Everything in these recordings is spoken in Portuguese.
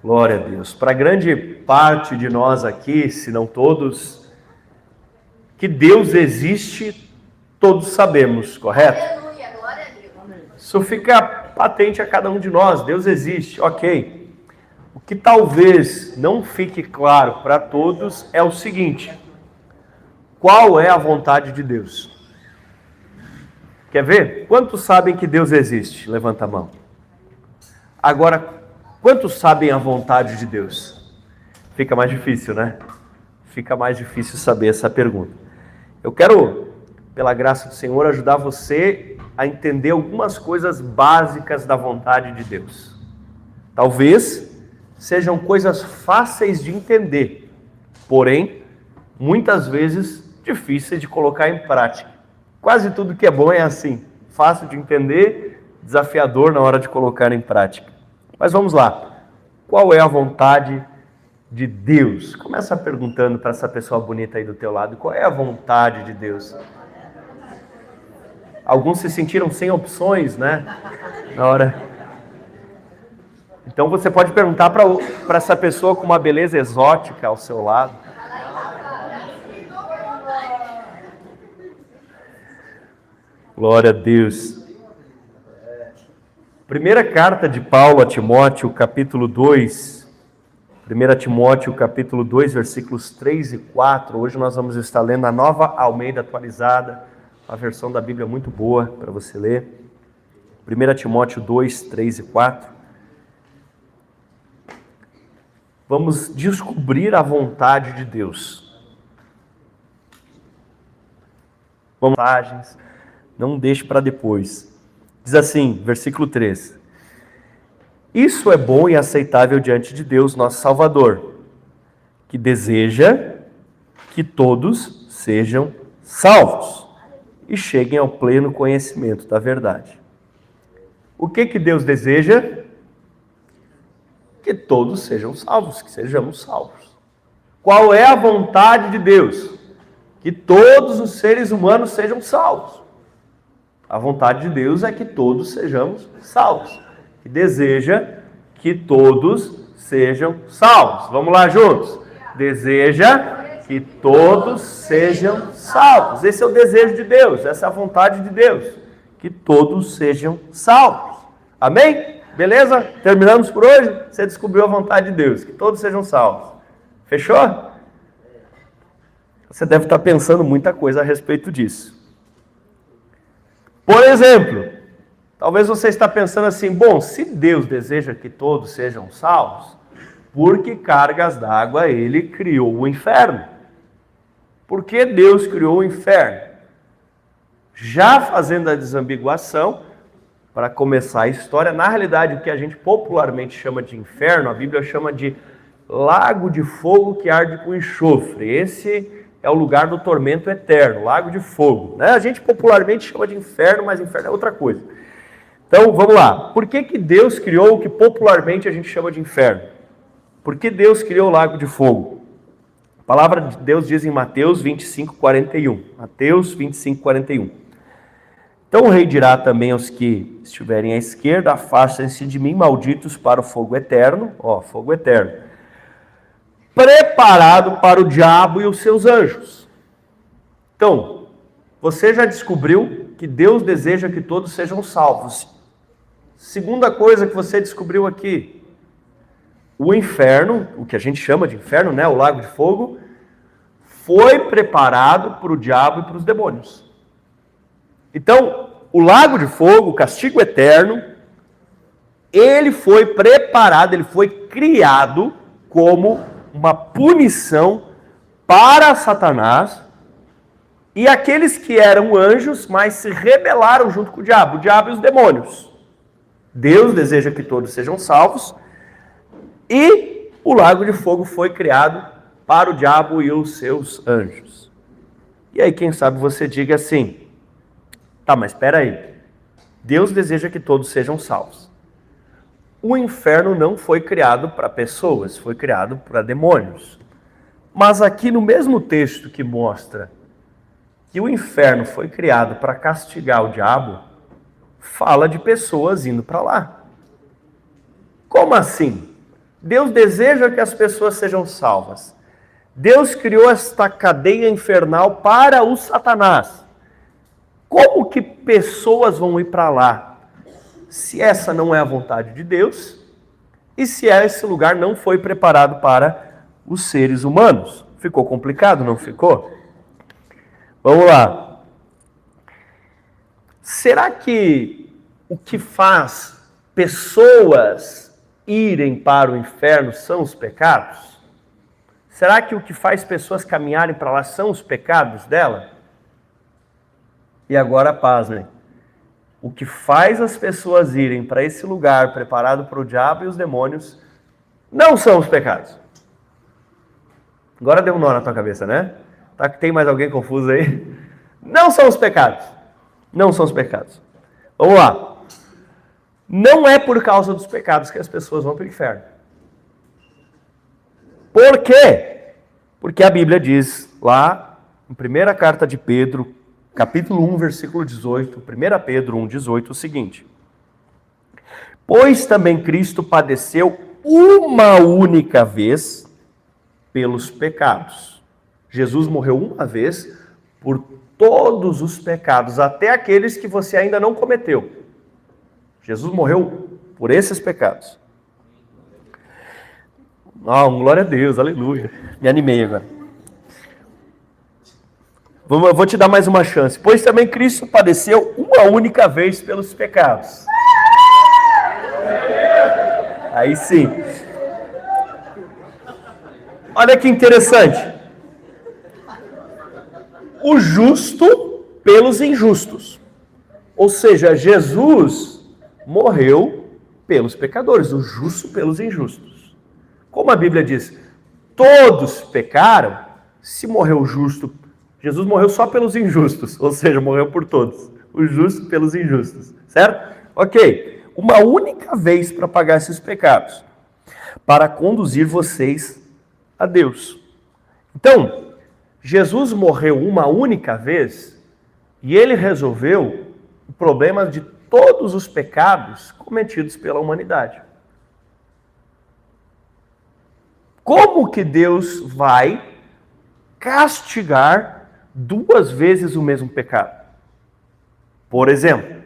Glória a Deus. Para grande parte de nós aqui, se não todos, que Deus existe, todos sabemos, correto? Aleluia, glória a Deus. Isso fica patente a cada um de nós, Deus existe, ok. O que talvez não fique claro para todos é o seguinte: qual é a vontade de Deus? Quer ver? Quantos sabem que Deus existe? Levanta a mão. Agora, quantos sabem a vontade de Deus? Fica mais difícil, né? Fica mais difícil saber essa pergunta. Eu quero, pela graça do Senhor, ajudar você a entender algumas coisas básicas da vontade de Deus. Talvez sejam coisas fáceis de entender, porém, muitas vezes difíceis de colocar em prática. Quase tudo que é bom é assim, fácil de entender, desafiador na hora de colocar em prática. Mas vamos lá, qual é a vontade de Deus? Começa perguntando para essa pessoa bonita aí do teu lado, qual é a vontade de Deus? Alguns se sentiram sem opções, né? Na hora. Então você pode perguntar para essa pessoa com uma beleza exótica ao seu lado. Glória a Deus. Primeira carta de Paulo a Timóteo, capítulo 2. 1 Timóteo, capítulo 2, versículos 3 e 4. Hoje nós vamos estar lendo a Nova Almeida atualizada, uma versão da Bíblia muito boa para você ler. 1 Timóteo 2, 3 e 4. Vamos descobrir a vontade de Deus. Vamos mensagens, não deixe para depois. Diz assim, versículo 3. Isso é bom e aceitável diante de Deus, nosso Salvador, que deseja que todos sejam salvos e cheguem ao pleno conhecimento da verdade. O que Deus deseja? Que todos sejam salvos, que sejamos salvos. Qual é a vontade de Deus? Que todos os seres humanos sejam salvos. A vontade de Deus é que todos sejamos salvos. Que deseja que todos sejam salvos. Vamos lá juntos. Deseja que todos sejam salvos. Esse é o desejo de Deus, essa é a vontade de Deus. Que todos sejam salvos. Amém? Beleza? Terminamos por hoje? Você descobriu a vontade de Deus, que todos sejam salvos. Fechou? Você deve estar pensando muita coisa a respeito disso. Por exemplo, talvez você está pensando assim, bom, se Deus deseja que todos sejam salvos, por que cargas d'água Ele criou o inferno? Por que Deus criou o inferno? Já fazendo a desambiguação, para começar a história, na realidade o que a gente popularmente chama de inferno, a Bíblia chama de lago de fogo que arde com enxofre. Esse é o lugar do tormento eterno, lago de fogo, né? A gente popularmente chama de inferno, mas inferno é outra coisa. Então, vamos lá. Por que Deus criou o que popularmente a gente chama de inferno? Por que Deus criou o lago de fogo? A palavra de Deus diz em Mateus 25, 41. Mateus 25, 41. Então o rei dirá também aos que estiverem à esquerda, afastem-se de mim, malditos, para o fogo eterno, fogo eterno, preparado para o diabo e os seus anjos. Então, você já descobriu que Deus deseja que todos sejam salvos. Segunda coisa que você descobriu aqui, o inferno, o que a gente chama de inferno, né, o lago de fogo, foi preparado para o diabo e para os demônios. Então, o lago de fogo, o castigo eterno, ele foi preparado, ele foi criado como uma punição para Satanás e aqueles que eram anjos, mas se rebelaram junto com o diabo e os demônios. Deus deseja que todos sejam salvos e o lago de fogo foi criado para o diabo e os seus anjos. E aí, quem sabe você diga assim, tá, mas espera aí. Deus deseja que todos sejam salvos. O inferno não foi criado para pessoas, foi criado para demônios. Mas aqui no mesmo texto que mostra que o inferno foi criado para castigar o diabo, fala de pessoas indo para lá. Como assim? Deus deseja que as pessoas sejam salvas. Deus criou esta cadeia infernal para o Satanás. Como que pessoas vão ir para lá, se essa não é a vontade de Deus e se esse lugar não foi preparado para os seres humanos? Ficou complicado, não ficou? Vamos lá. Será que o que faz pessoas irem para o inferno são os pecados? Será que o que faz pessoas caminharem para lá são os pecados dela? E agora, pasmem, o que faz as pessoas irem para esse lugar preparado para o diabo e os demônios não são os pecados. Agora deu um nó na tua cabeça, né? Tá, tem mais alguém confuso aí? Não são os pecados. Não são os pecados. Vamos lá. Não é por causa dos pecados que as pessoas vão para o inferno. Por quê? Porque a Bíblia diz lá, em primeira carta de Pedro, capítulo 1, versículo 18, 1 Pedro 1, 18, o seguinte: pois também Cristo padeceu uma única vez pelos pecados. Jesus morreu uma vez por todos os pecados, até aqueles que você ainda não cometeu. Jesus morreu por esses pecados. Glória a Deus, aleluia. Me animei agora. Vou te dar mais uma chance. Pois também Cristo padeceu uma única vez pelos pecados. Aí sim. Olha que interessante. O justo pelos injustos. Ou seja, Jesus morreu pelos pecadores, o justo pelos injustos. Como a Bíblia diz, todos pecaram, se morreu justo, Jesus morreu só pelos injustos, ou seja, morreu por todos. O justo pelos injustos, certo? Ok, uma única vez para pagar esses pecados, para conduzir vocês a Deus. Então, Jesus morreu uma única vez e ele resolveu o problema de todos os pecados cometidos pela humanidade. Como que Deus vai castigar duas vezes o mesmo pecado? Por exemplo,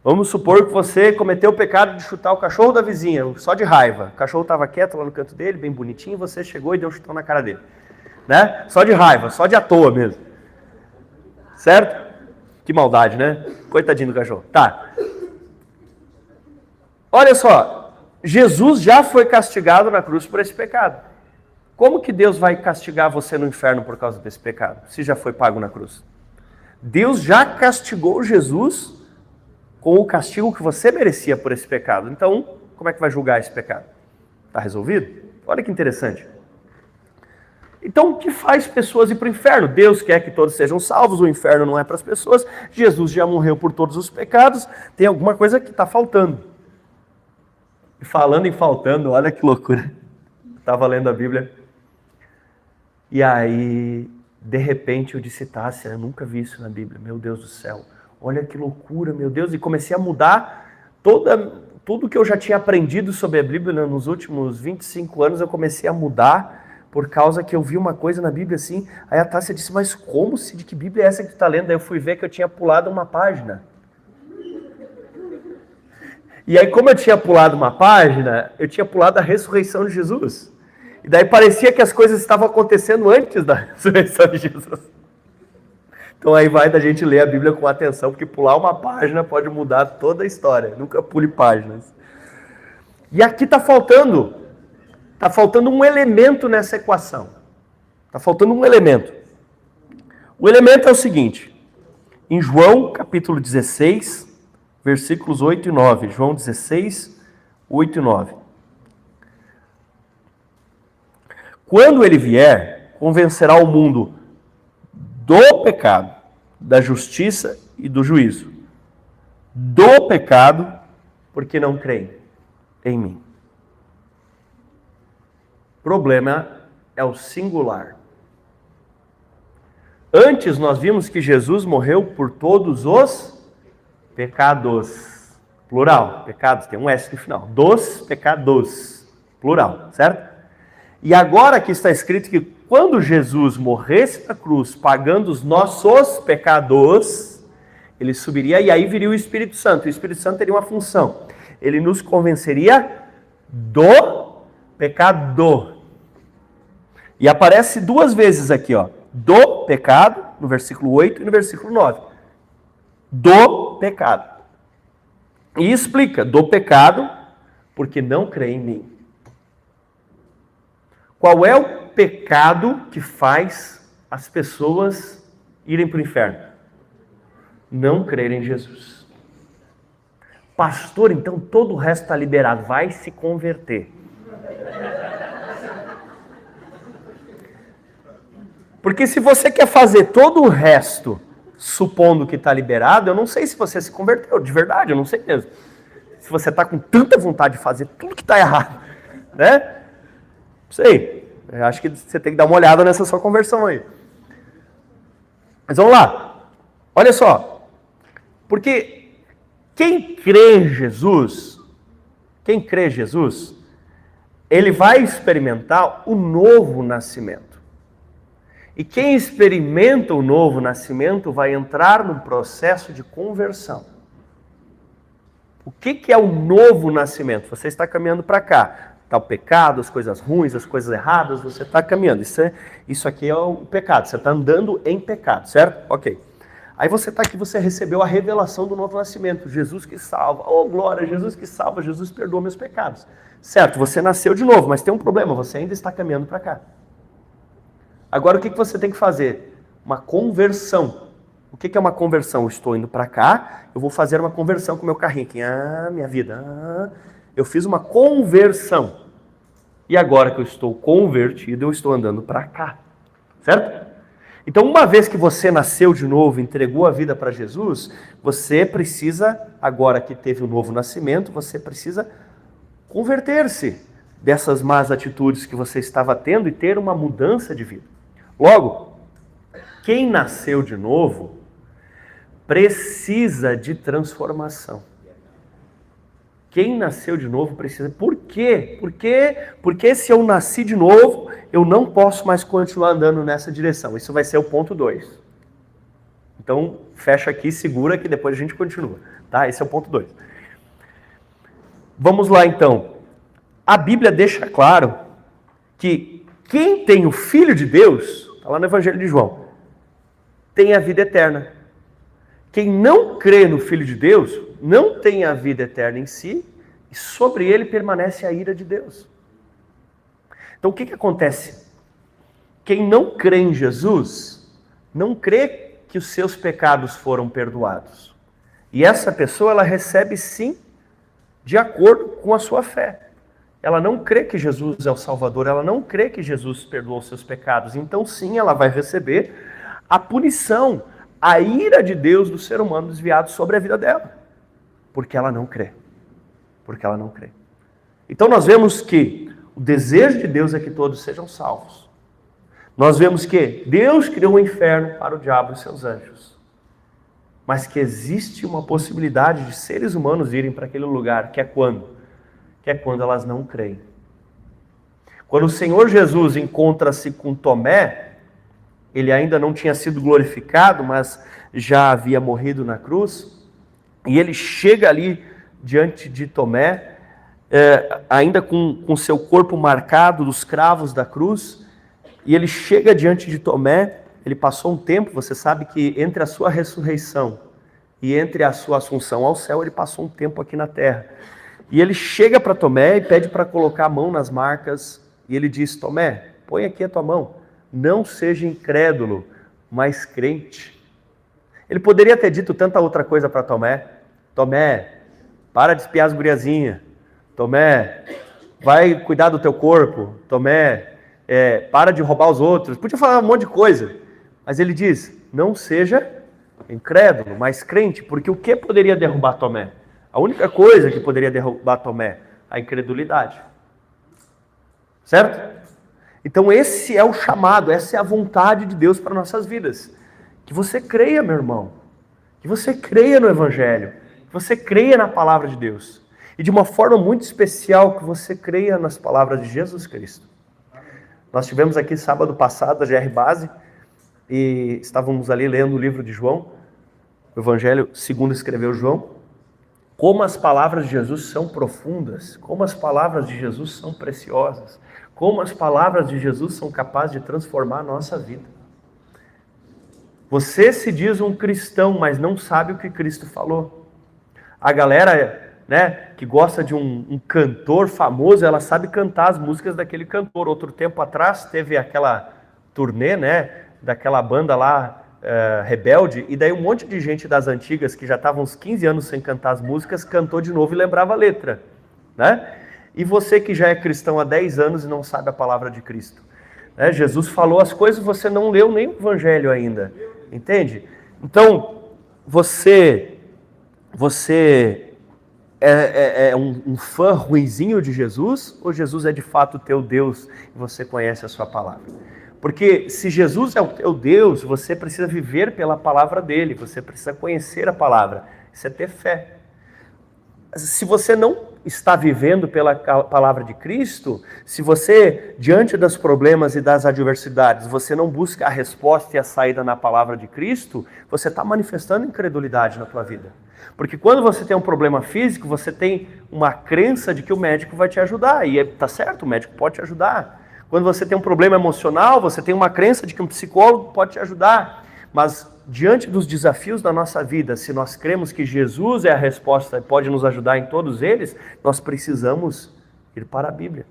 vamos supor que você cometeu o pecado de chutar o cachorro da vizinha, só de raiva. O cachorro estava quieto lá no canto dele, bem bonitinho, você chegou e deu um chutão na cara dele. Né? Só de raiva, só de à toa mesmo. Certo? Que maldade, né? Coitadinho do cachorro. Tá. Olha só, Jesus já foi castigado na cruz por esse pecado. Como que Deus vai castigar você no inferno por causa desse pecado, se já foi pago na cruz? Deus já castigou Jesus com o castigo que você merecia por esse pecado. Então, como é que vai julgar esse pecado? Está resolvido? Olha que interessante. Então, o que faz pessoas ir para o inferno? Deus quer que todos sejam salvos, o inferno não é para as pessoas, Jesus já morreu por todos os pecados, tem alguma coisa que está faltando. E falando em faltando, olha que loucura. Estava lendo a Bíblia, e aí, de repente, eu disse, Tássia, eu nunca vi isso na Bíblia, meu Deus do céu, olha que loucura, meu Deus, e comecei a mudar tudo que eu já tinha aprendido sobre a Bíblia nos últimos 25 anos, eu comecei a mudar, por causa que eu vi uma coisa na Bíblia assim, aí a Tássia disse, mas como? De que Bíblia é essa que tu está lendo? Aí eu fui ver que eu tinha pulado uma página. E aí, como eu tinha pulado uma página, eu tinha pulado a ressurreição de Jesus. E daí parecia que as coisas estavam acontecendo antes da ressurreição de Jesus. Então aí vai da gente ler a Bíblia com atenção, porque pular uma página pode mudar toda a história. Nunca pule páginas. E aqui está faltando um elemento nessa equação. Está faltando um elemento. O elemento é o seguinte. Em João, capítulo 16, versículos 8 e 9. João 16, 8 e 9. Quando ele vier, convencerá o mundo do pecado, da justiça e do juízo. Do pecado, porque não creem em mim. O problema é o singular. Antes nós vimos que Jesus morreu por todos os pecados. Plural, pecados, tem um S no final. Dos pecados. plural, certo? E agora aqui está escrito que quando Jesus morresse na cruz, pagando os nossos pecados, ele subiria e aí viria o Espírito Santo. O Espírito Santo teria uma função. Ele nos convenceria do pecado. E aparece duas vezes aqui, ó. Do pecado, no versículo 8 e no versículo 9. Do pecado. E explica, do pecado, porque não crê em mim. Qual é o pecado que faz as pessoas irem para o inferno? Não crer em Jesus. Pastor, então todo o resto está liberado, vai se converter. Porque se você quer fazer todo o resto supondo que está liberado, eu não sei se você se converteu, de verdade, eu não sei mesmo. Se você está com tanta vontade de fazer tudo que está errado, né? Não sei, eu acho que você tem que dar uma olhada nessa sua conversão aí. Mas vamos lá, olha só, porque quem crê em Jesus, ele vai experimentar o novo nascimento. E quem experimenta o novo nascimento vai entrar no processo de conversão. O que é o novo nascimento? Você está caminhando para cá. Está o pecado, as coisas ruins, as coisas erradas, você está caminhando. Isso aqui é o pecado, você está andando em pecado, certo? Ok. Aí você está aqui, você recebeu a revelação do novo nascimento. Jesus que salva. Oh, glória, Jesus que salva, Jesus perdoa meus pecados. Certo, você nasceu de novo, mas tem um problema, você ainda está caminhando para cá. Agora, o que você tem que fazer? Uma conversão. O que é uma conversão? Eu estou indo para cá, eu vou fazer uma conversão com o meu carrinho aqui. Minha vida. Eu fiz uma conversão. E agora que eu estou convertido, eu estou andando para cá. Certo? Então, uma vez que você nasceu de novo, entregou a vida para Jesus, você precisa, agora que teve um novo nascimento, você precisa converter-se dessas más atitudes que você estava tendo e ter uma mudança de vida. Logo, quem nasceu de novo precisa de transformação. Quem nasceu de novo precisa. Por quê? Porque se eu nasci de novo, eu não posso mais continuar andando nessa direção. Isso vai ser o ponto 2. Então, fecha aqui, segura que depois a gente continua. Tá? Esse é o ponto 2. Vamos lá, então. A Bíblia deixa claro que quem tem o Filho de Deus, está lá no Evangelho de João, tem a vida eterna. Quem não crê no Filho de Deus, não tem a vida eterna em si, e sobre ele permanece a ira de Deus. Então o que acontece? Quem não crê em Jesus, não crê que os seus pecados foram perdoados. E essa pessoa, ela recebe sim, de acordo com a sua fé. Ela não crê que Jesus é o Salvador, ela não crê que Jesus perdoou os seus pecados. Então sim, ela vai receber a punição, a ira de Deus do ser humano desviado sobre a vida dela. Porque ela não crê. Porque ela não crê. Então nós vemos que o desejo de Deus é que todos sejam salvos. Nós vemos que Deus criou o inferno para o diabo e seus anjos. Mas que existe uma possibilidade de seres humanos irem para aquele lugar, que é quando? Que é quando elas não creem. Quando o Senhor Jesus encontra-se com Tomé, ele ainda não tinha sido glorificado, mas já havia morrido na cruz, e ele chega ali diante de Tomé, ainda com seu corpo marcado dos cravos da cruz, e ele chega diante de Tomé, ele passou um tempo, você sabe que entre a sua ressurreição e entre a sua assunção ao céu, ele passou um tempo aqui na terra. E ele chega para Tomé e pede para colocar a mão nas marcas, e ele diz: Tomé, põe aqui a tua mão, não seja incrédulo, mas crente. Ele poderia ter dito tanta outra coisa para Tomé. Tomé, para de espiar as guriazinhas. Tomé, vai cuidar do teu corpo. Tomé, para de roubar os outros. Podia falar um monte de coisa, mas ele diz: não seja incrédulo, mas crente, porque o que poderia derrubar Tomé? A única coisa que poderia derrubar Tomé, a incredulidade. Certo? Então esse é o chamado, essa é a vontade de Deus para nossas vidas. Que você creia, meu irmão. Que você creia no Evangelho. Que você creia na palavra de Deus. E de uma forma muito especial que você creia nas palavras de Jesus Cristo. Nós tivemos aqui sábado passado a GR Base e estávamos ali lendo o livro de João, o Evangelho segundo escreveu João. Como as palavras de Jesus são profundas, como as palavras de Jesus são preciosas, como as palavras de Jesus são capazes de transformar a nossa vida. Você se diz um cristão, mas não sabe o que Cristo falou. A galera, que gosta de um cantor famoso, ela sabe cantar as músicas daquele cantor. Outro tempo atrás teve aquela turnê, daquela banda lá, Rebelde, e daí um monte de gente das antigas, que já estavam uns 15 anos sem cantar as músicas, cantou de novo e lembrava a letra. E você que já é cristão há 10 anos e não sabe a palavra de Cristo. Jesus falou as coisas, você não leu nem o Evangelho ainda. Entende? Então, você é um fã ruinzinho de Jesus, ou Jesus é de fato o teu Deus e você conhece a sua palavra? Porque se Jesus é o teu Deus, você precisa viver pela palavra dele, você precisa conhecer a palavra, isso é ter fé. Se você não está vivendo pela palavra de Cristo, se você, diante dos problemas e das adversidades, você não busca a resposta e a saída na palavra de Cristo, você está manifestando incredulidade na tua vida. Porque quando você tem um problema físico, você tem uma crença de que o médico vai te ajudar, e está certo, o médico pode te ajudar. Quando você tem um problema emocional, você tem uma crença de que um psicólogo pode te ajudar. Mas diante dos desafios da nossa vida, se nós cremos que Jesus é a resposta e pode nos ajudar em todos eles, nós precisamos ir para a Bíblia.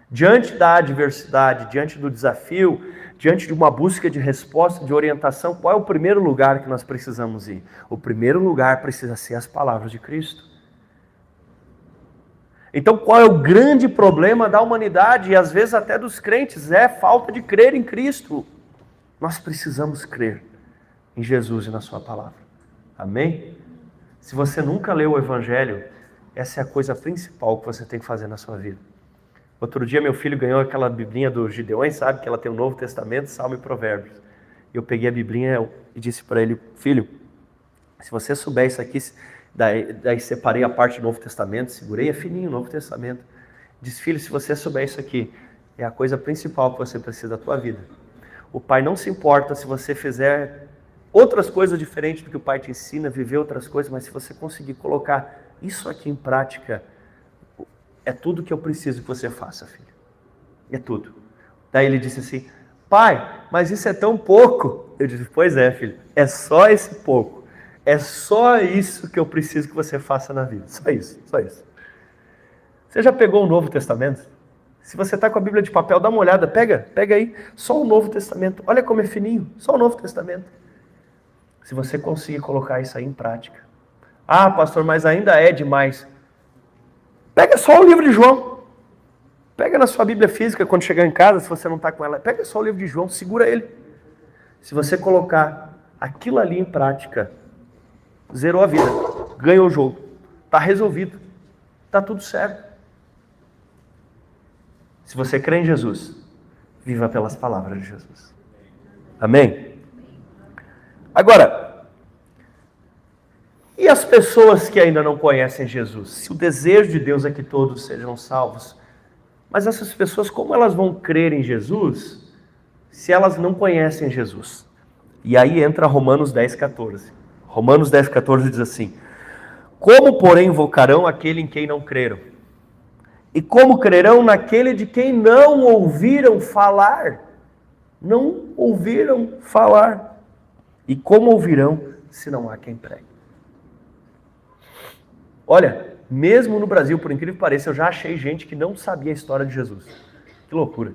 Diante da adversidade, diante do desafio, diante de uma busca de resposta, de orientação, qual é o primeiro lugar que nós precisamos ir? O primeiro lugar precisa ser as palavras de Cristo. Então, qual é o grande problema da humanidade e às vezes até dos crentes? É a falta de crer em Cristo. Nós precisamos crer em Jesus e na sua palavra. Amém? Se você nunca leu o Evangelho, essa é a coisa principal que você tem que fazer na sua vida. Outro dia meu filho ganhou aquela biblinha do Gideões, sabe? Que ela tem o Novo Testamento, Salmo e Provérbios. Eu peguei a biblinha e disse para ele, filho, se você souber isso aqui, daí separei a parte do Novo Testamento, segurei, é fininho o Novo Testamento. Disse, filho, se você souber isso aqui, é a coisa principal que você precisa da tua vida. O pai não se importa se você fizer outras coisas diferentes do que o pai te ensina, viver outras coisas, mas se você conseguir colocar isso aqui em prática, é tudo que eu preciso que você faça, filho. É tudo. Daí ele disse assim, pai, mas isso é tão pouco. Eu disse, pois é, filho, é só esse pouco. É só isso que eu preciso que você faça na vida. Só isso, só isso. Você já pegou o Novo Testamento? Se você está com a Bíblia de papel, dá uma olhada, pega aí, só o Novo Testamento. Olha como é fininho, só o Novo Testamento. Se você conseguir colocar isso aí em prática. Ah, pastor, mas ainda é demais. Pega só o livro de João. Pega na sua Bíblia física, quando chegar em casa, se você não está com ela, pega só o livro de João, segura ele. Se você colocar aquilo ali em prática, zerou a vida, ganhou o jogo, está resolvido, está tudo certo. Se você crê em Jesus, viva pelas palavras de Jesus. Amém? Agora, e as pessoas que ainda não conhecem Jesus? Se o desejo de Deus é que todos sejam salvos, mas essas pessoas, como elas vão crer em Jesus se elas não conhecem Jesus? E aí entra Romanos 10,14. Romanos 10,14 diz assim, como, porém, invocarão aquele em quem não creram? E como crerão naquele de quem não ouviram falar? Não ouviram falar. E como ouvirão se não há quem pregue? Olha, mesmo no Brasil, por incrível que pareça, eu já achei gente que não sabia a história de Jesus. Que loucura.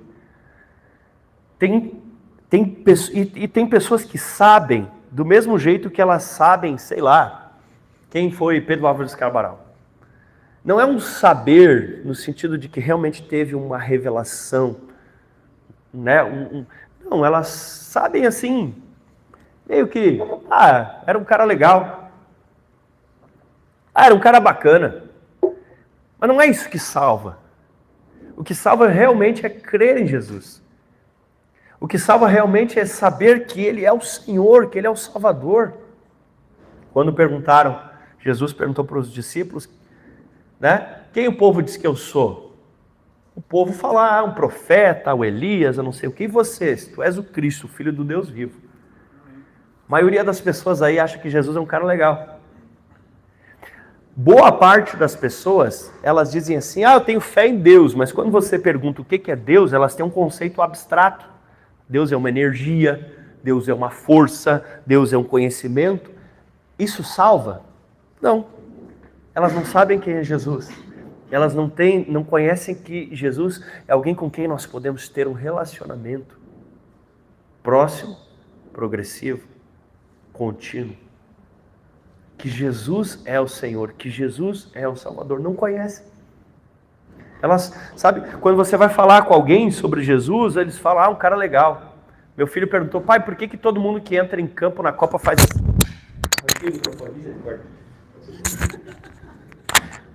Tem pessoas que sabem, do mesmo jeito que elas sabem, sei lá, quem foi Pedro Álvares Cabral. Não é um saber no sentido de que realmente teve uma revelação, né? Não, elas sabem assim, meio que, era um cara legal, era um cara bacana, mas não é isso que salva. O que salva realmente é crer em Jesus. O que salva realmente é saber que Ele é o Senhor, que Ele é o Salvador. Quando Jesus perguntou para os discípulos, né? Quem o povo diz que eu sou? O povo fala, um profeta, o Elias, eu não sei o que. E você? Tu és o Cristo, o Filho do Deus vivo. A maioria das pessoas aí acha que Jesus é um cara legal. Boa parte das pessoas, elas dizem assim, eu tenho fé em Deus, mas quando você pergunta o que é Deus, elas têm um conceito abstrato. Deus é uma energia, Deus é uma força, Deus é um conhecimento. Isso salva? Não. Elas não sabem quem é Jesus. Elas não conhecem que Jesus é alguém com quem nós podemos ter um relacionamento próximo, progressivo, contínuo. Que Jesus é o Senhor, que Jesus é o Salvador. Não conhecem. Elas, sabe, quando você vai falar com alguém sobre Jesus, eles falam, um cara legal. Meu filho perguntou, pai, por que todo mundo que entra em campo na Copa faz assim?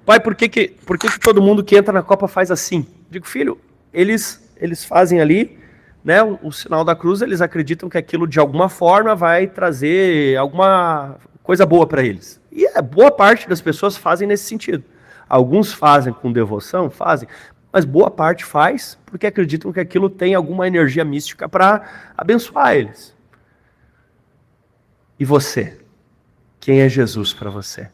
Pai, por que todo mundo que entra na Copa faz assim? Digo, filho, eles fazem ali, né, o sinal da cruz, eles acreditam que aquilo de alguma forma vai trazer alguma coisa boa para eles. E boa parte das pessoas fazem nesse sentido. Alguns fazem com devoção, fazem, mas boa parte faz porque acreditam que aquilo tem alguma energia mística para abençoar eles. E você? Quem é Jesus para você?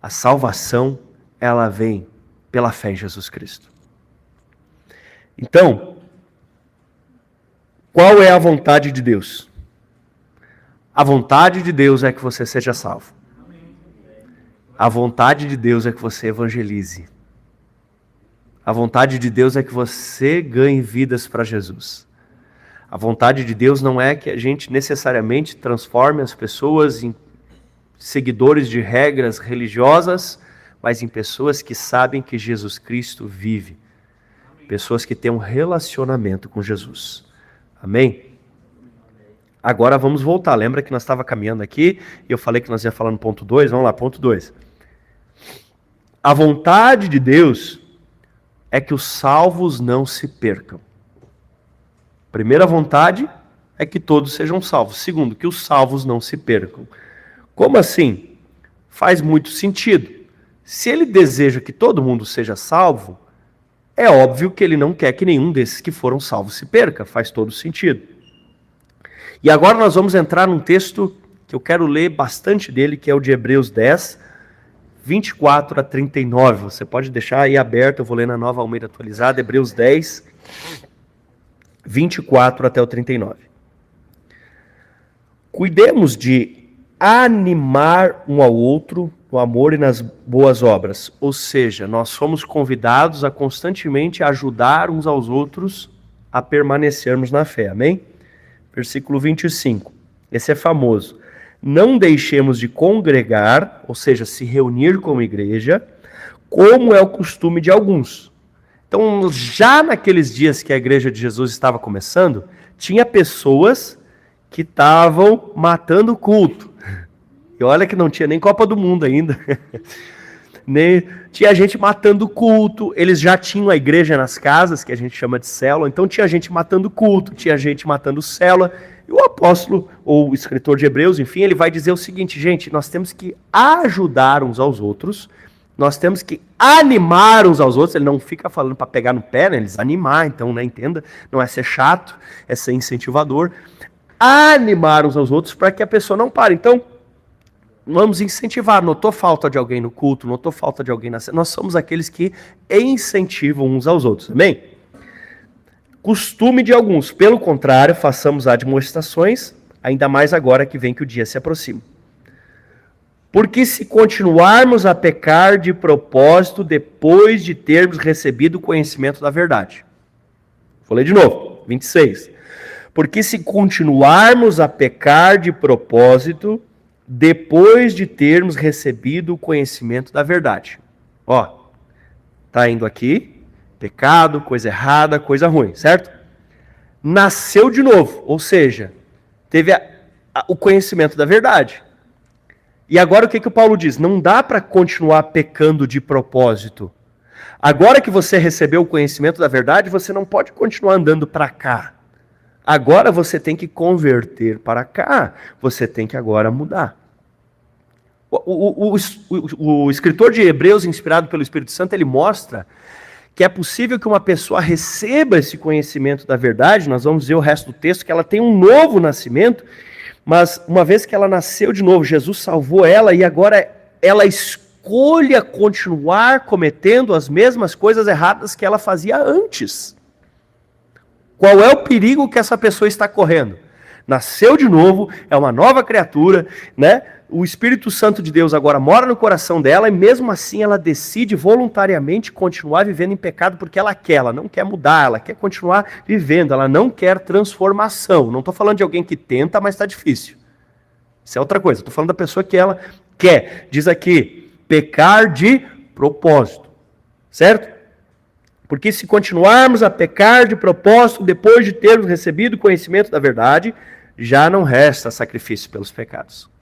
A salvação, ela vem pela fé em Jesus Cristo. Então, qual é a vontade de Deus? A vontade de Deus é que você seja salvo. A vontade de Deus é que você evangelize. A vontade de Deus é que você ganhe vidas para Jesus. A vontade de Deus não é que a gente necessariamente transforme as pessoas em seguidores de regras religiosas, mas em pessoas que sabem que Jesus Cristo vive. Pessoas que têm um relacionamento com Jesus. Amém? Agora vamos voltar. Lembra que nós estávamos caminhando aqui e eu falei que nós ia falar no ponto 2? Vamos lá, ponto 2. A vontade de Deus é que os salvos não se percam. Primeira vontade é que todos sejam salvos. Segundo, que os salvos não se percam. Como assim? Faz muito sentido. Se ele deseja que todo mundo seja salvo, é óbvio que ele não quer que nenhum desses que foram salvos se perca. Faz todo sentido. E agora nós vamos entrar num texto que eu quero ler bastante dele, que é o de Hebreus 10, 24 a 39. Você pode deixar aí aberto, eu vou ler na Nova Almeida Atualizada, Hebreus 10, 24 até o 39. Cuidemos de animar um ao outro no amor e nas boas obras. Ou seja, nós somos convidados a constantemente ajudar uns aos outros a permanecermos na fé. Amém? Versículo 25. Esse é famoso. Não deixemos de congregar, ou seja, se reunir como igreja, como é o costume de alguns. Então, já naqueles dias que a igreja de Jesus estava começando, tinha pessoas que estavam matando o culto. E olha que não tinha nem Copa do Mundo ainda. Tinha gente matando culto, eles já tinham a igreja nas casas, que a gente chama de célula, então tinha gente matando culto, tinha gente matando célula, e o apóstolo, ou o escritor de Hebreus, enfim, ele vai dizer o seguinte, gente, nós temos que ajudar uns aos outros, nós temos que animar uns aos outros, ele não fica falando para pegar no pé, né? Eles animar, então, né, entenda, não é ser chato, é ser incentivador, animar uns aos outros para que a pessoa não pare, então, vamos incentivar. Notou falta de alguém no culto, notou falta de alguém na cena. Nós somos aqueles que incentivam uns aos outros. Amém? Costume de alguns. Pelo contrário, façamos admoestações, ainda mais agora que vem que o dia se aproxima. Porque se continuarmos a pecar de propósito depois de termos recebido o conhecimento da verdade. Vou ler de novo. 26. Porque se continuarmos a pecar de propósito depois de termos recebido o conhecimento da verdade. Ó, tá indo aqui, pecado, coisa errada, coisa ruim, certo? Nasceu de novo, ou seja, teve o conhecimento da verdade. E agora o que o Paulo diz? Não dá para continuar pecando de propósito. Agora que você recebeu o conhecimento da verdade, você não pode continuar andando para cá. Agora você tem que converter para cá. Você tem que agora mudar. O escritor de Hebreus, inspirado pelo Espírito Santo, ele mostra que é possível que uma pessoa receba esse conhecimento da verdade. Nós vamos ver o resto do texto, que ela tem um novo nascimento, mas uma vez que ela nasceu de novo, Jesus salvou ela e agora ela escolha continuar cometendo as mesmas coisas erradas que ela fazia antes. Qual é o perigo que essa pessoa está correndo? Nasceu de novo, é uma nova criatura, né? O Espírito Santo de Deus agora mora no coração dela e mesmo assim ela decide voluntariamente continuar vivendo em pecado porque ela quer, ela não quer mudar, ela quer continuar vivendo, ela não quer transformação. Não estou falando de alguém que tenta, mas está difícil. Isso é outra coisa, estou falando da pessoa que ela quer. Diz aqui, pecar de propósito, certo? Porque se continuarmos a pecar de propósito depois de termos recebido o conhecimento da verdade, já não resta sacrifício pelos pecados.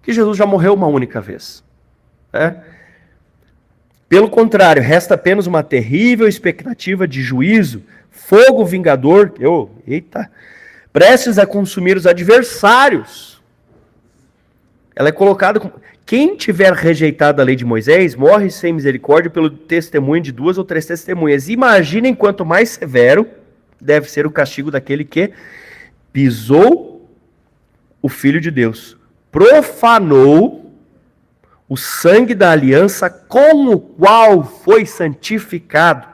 Que Jesus já morreu uma única vez. Né? Pelo contrário, resta apenas uma terrível expectativa de juízo, fogo vingador, prestes a consumir os adversários. Ela é colocada como... Quem tiver rejeitado a lei de Moisés, morre sem misericórdia pelo testemunho de 2 ou 3 testemunhas. Imaginem quanto mais severo deve ser o castigo daquele que pisou o Filho de Deus, profanou o sangue da aliança com o qual foi santificado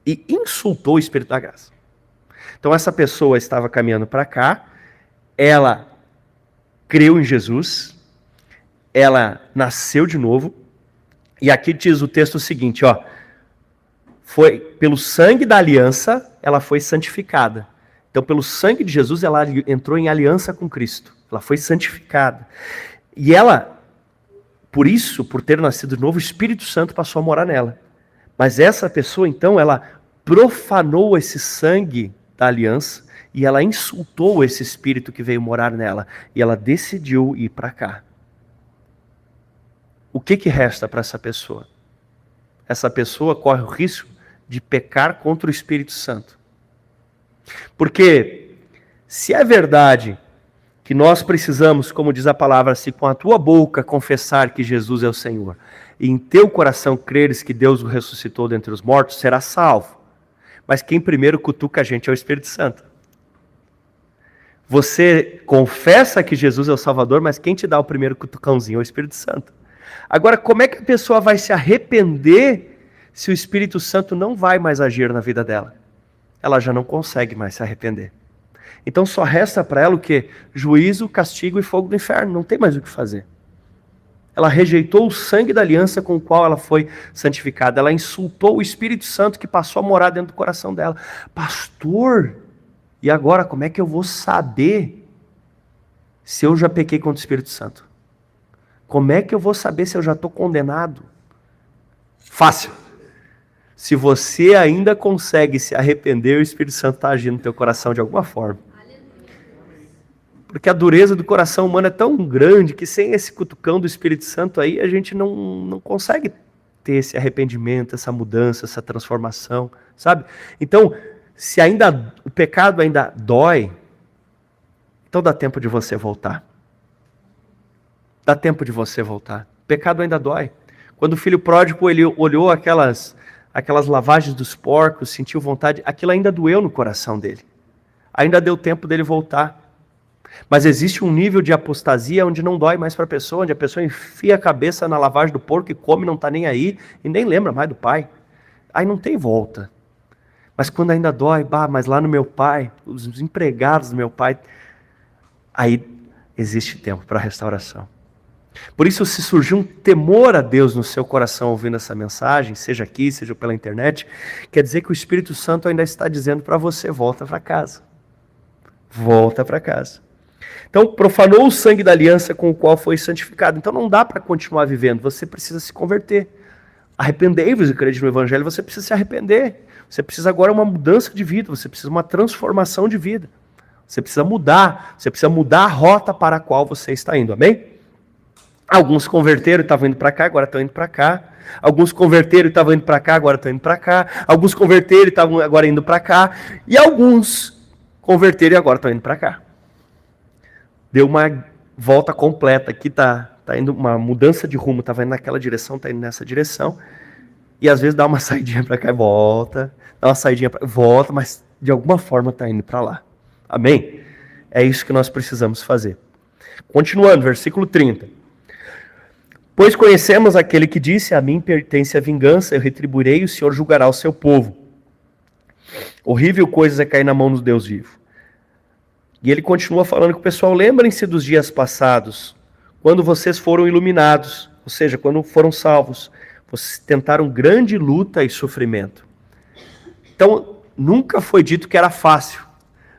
e insultou o Espírito da graça. Então essa pessoa estava caminhando para cá, ela creu em Jesus, ela nasceu de novo, e aqui diz o texto seguinte, ó, foi pelo sangue da aliança, ela foi santificada. Então pelo sangue de Jesus ela entrou em aliança com Cristo. Ela foi santificada. E ela, por isso, por ter nascido de novo, o Espírito Santo passou a morar nela. Mas essa pessoa, então, ela profanou esse sangue da aliança e ela insultou esse Espírito que veio morar nela. E ela decidiu ir para cá. O que resta para essa pessoa? Essa pessoa corre o risco de pecar contra o Espírito Santo. Porque se é verdade que nós precisamos, como diz a palavra, se com a tua boca confessar que Jesus é o Senhor, e em teu coração creres que Deus o ressuscitou dentre os mortos, será salvo. Mas quem primeiro cutuca a gente é o Espírito Santo. Você confessa que Jesus é o Salvador, mas quem te dá o primeiro cutucãozinho é o Espírito Santo. Agora, como é que a pessoa vai se arrepender se o Espírito Santo não vai mais agir na vida dela? Ela já não consegue mais se arrepender. Então só resta para ela o quê? Juízo, castigo e fogo do inferno. Não tem mais o que fazer. Ela rejeitou o sangue da aliança com o qual ela foi santificada. Ela insultou o Espírito Santo que passou a morar dentro do coração dela. Pastor, e agora como é que eu vou saber se eu já pequei contra o Espírito Santo? Como é que eu vou saber se eu já estou condenado? Fácil. Se você ainda consegue se arrepender, o Espírito Santo está agindo no teu coração de alguma forma. Porque a dureza do coração humano é tão grande que sem esse cutucão do Espírito Santo aí, a gente não consegue ter esse arrependimento, essa mudança, essa transformação, sabe? Então, se ainda o pecado ainda dói, então dá tempo de você voltar. Dá tempo de você voltar. O pecado ainda dói. Quando o filho pródigo ele olhou aquelas lavagens dos porcos, sentiu vontade, aquilo ainda doeu no coração dele. Ainda deu tempo dele voltar. Mas existe um nível de apostasia onde não dói mais para a pessoa, onde a pessoa enfia a cabeça na lavagem do porco e come, não está nem aí, e nem lembra mais do pai. Aí não tem volta. Mas quando ainda dói, mas lá no meu pai, os empregados do meu pai, aí existe tempo para restauração. Por isso, se surgir um temor a Deus no seu coração ouvindo essa mensagem, seja aqui, seja pela internet, quer dizer que o Espírito Santo ainda está dizendo para você, volta para casa. Volta para casa. Então, profanou o sangue da aliança com o qual foi santificado. Então, não dá para continuar vivendo, você precisa se converter. Arrependei-vos e crede no Evangelho, você precisa se arrepender. Você precisa agora uma mudança de vida, você precisa uma transformação de vida. Você precisa mudar a rota para a qual você está indo, amém? Alguns converteram e estavam indo para cá, agora estão indo para cá. Alguns converteram e estavam indo para cá, agora estão indo para cá. Alguns converteram e estavam agora indo para cá. E alguns converteram e agora estão indo para cá. Deu uma volta completa. Aqui está tá indo uma mudança de rumo, estava indo naquela direção, está indo nessa direção, e às vezes dá uma saidinha para cá e volta, dá uma saidinha para volta, mas de alguma forma está indo para lá. Amém? É isso que nós precisamos fazer. Continuando, versículo 30. Pois conhecemos aquele que disse, a mim pertence a vingança, eu retribuirei, o Senhor julgará o seu povo. Horrível coisa é cair na mão do Deus vivo. E ele continua falando com o pessoal, lembrem-se dos dias passados, quando vocês foram iluminados, ou seja, quando foram salvos, vocês tentaram grande luta e sofrimento. Então, nunca foi dito que era fácil,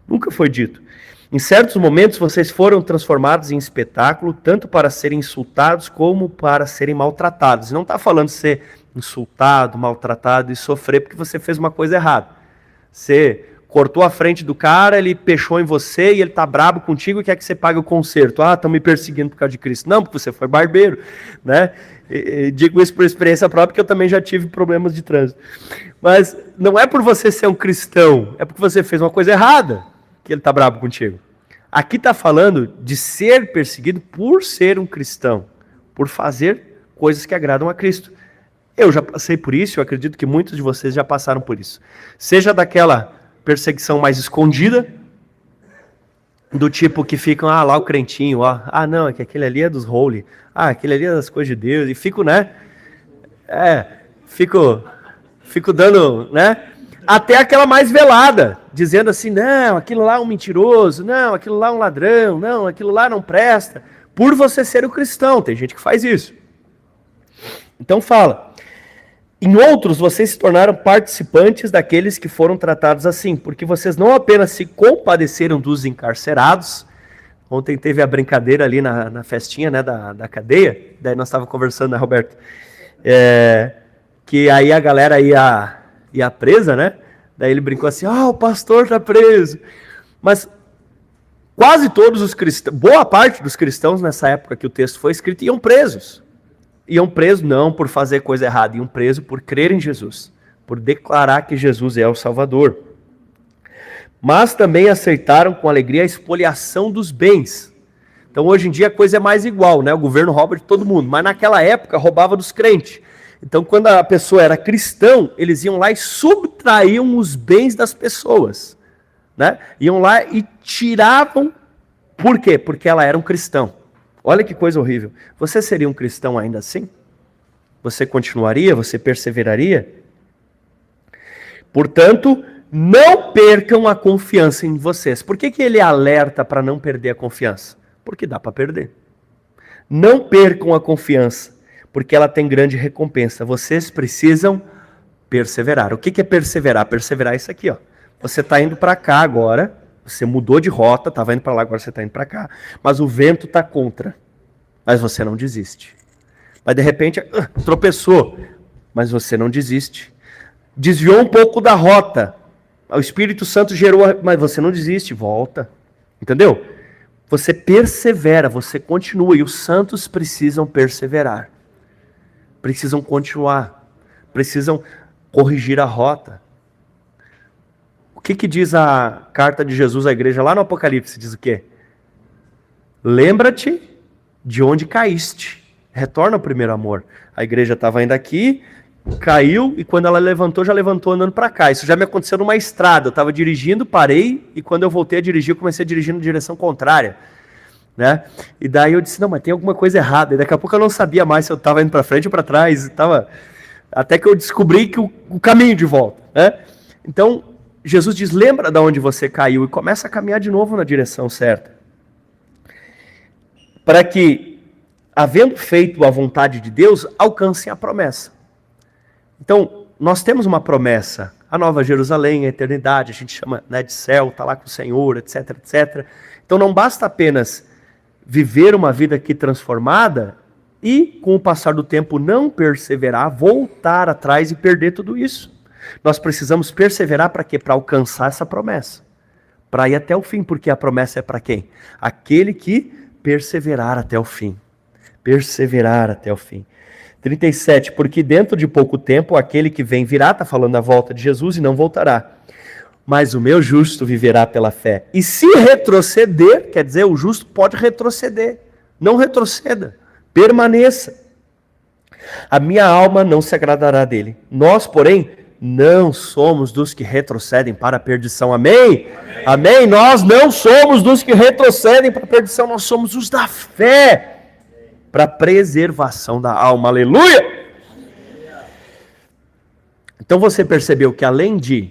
nunca foi dito. Em certos momentos vocês foram transformados em espetáculo, tanto para serem insultados como para serem maltratados. Não está falando de ser insultado, maltratado e sofrer porque você fez uma coisa errada. Você cortou a frente do cara, ele pechou em você e ele está brabo contigo e quer que você pague o conserto. Ah, estão me perseguindo por causa de Cristo. Não, porque você foi barbeiro, né? E digo isso por experiência própria, porque eu também já tive problemas de trânsito. Mas não é por você ser um cristão, é porque você fez uma coisa errada que ele está bravo contigo. Aqui está falando de ser perseguido por ser um cristão, por fazer coisas que agradam a Cristo. Eu já passei por isso, eu acredito que muitos de vocês já passaram por isso. Seja daquela perseguição mais escondida, do tipo que ficam, lá o crentinho, não, é que aquele ali é dos holy, aquele ali é das coisas de Deus, e fico, né, fico dando, né, até aquela mais velada, dizendo assim, não, aquilo lá é um mentiroso, não, aquilo lá é um ladrão, não, aquilo lá não presta, por você ser um cristão, tem gente que faz isso. Então fala, em outros vocês se tornaram participantes daqueles que foram tratados assim, porque vocês não apenas se compadeceram dos encarcerados. Ontem teve a brincadeira ali na festinha, né, da cadeia, daí nós estávamos conversando, né, Roberto? Que aí a galera ia presa, né? Daí ele brincou assim, o pastor está preso. Mas quase todos os cristãos, boa parte dos cristãos nessa época que o texto foi escrito, iam presos. Iam presos não por fazer coisa errada, iam presos por crer em Jesus, por declarar que Jesus é o Salvador. Mas também aceitaram com alegria a expoliação dos bens. Então hoje em dia a coisa é mais igual, né? O governo rouba de todo mundo, mas naquela época roubava dos crentes. Então quando a pessoa era cristão, eles iam lá e subtraíam os bens das pessoas, né? Iam lá e tiravam, por quê? Porque ela era um cristão. Olha que coisa horrível. Você seria um cristão ainda assim? Você continuaria? Você perseveraria? Portanto, não percam a confiança em vocês. Por que ele alerta para não perder a confiança? Porque dá para perder. Não percam a confiança, porque ela tem grande recompensa. Vocês precisam perseverar. O que é perseverar? Perseverar é isso aqui, ó. Você está indo para cá agora, você mudou de rota, estava indo para lá, agora você está indo para cá, mas o vento está contra, mas você não desiste. Mas de repente, tropeçou, mas você não desiste. Desviou um pouco da rota, o Espírito Santo gerou, mas você não desiste, volta. Entendeu? Você persevera, você continua, e os santos precisam perseverar. Precisam continuar, precisam corrigir a rota. O que diz a carta de Jesus à igreja lá no Apocalipse? Diz o quê? Lembra-te de onde caíste. Retorna ao primeiro amor. A igreja estava ainda aqui, caiu, e quando ela levantou, já levantou andando para cá. Isso já me aconteceu numa estrada. Eu estava dirigindo, parei, e quando eu voltei a dirigir, eu comecei a dirigir na direção contrária. Né? E daí eu disse, não, mas tem alguma coisa errada. E daqui a pouco eu não sabia mais se eu estava indo para frente ou para trás. Até que eu descobri que o caminho de volta. Né? Então, Jesus diz, lembra de onde você caiu e começa a caminhar de novo na direção certa. Para que, havendo feito a vontade de Deus, alcancem a promessa. Então, nós temos uma promessa, a Nova Jerusalém, a eternidade, a gente chama, né, de céu, está lá com o Senhor, etc, etc. Então não basta apenas viver uma vida aqui transformada e, com o passar do tempo, não perseverar, voltar atrás e perder tudo isso. Nós precisamos perseverar para quê? Para alcançar essa promessa. Para ir até o fim, porque a promessa é para quem? Aquele que perseverar até o fim. Perseverar até o fim. 37, porque dentro de pouco tempo aquele que vem virá, está falando da volta de Jesus e não voltará. Mas o meu justo viverá pela fé. E se retroceder, quer dizer, o justo pode retroceder. Não retroceda. Permaneça. A minha alma não se agradará dele. Nós, porém, não somos dos que retrocedem para a perdição. Amém? Amém? Amém? Nós não somos dos que retrocedem para a perdição. Nós somos os da fé para a preservação da alma. Aleluia! Então você percebeu que além de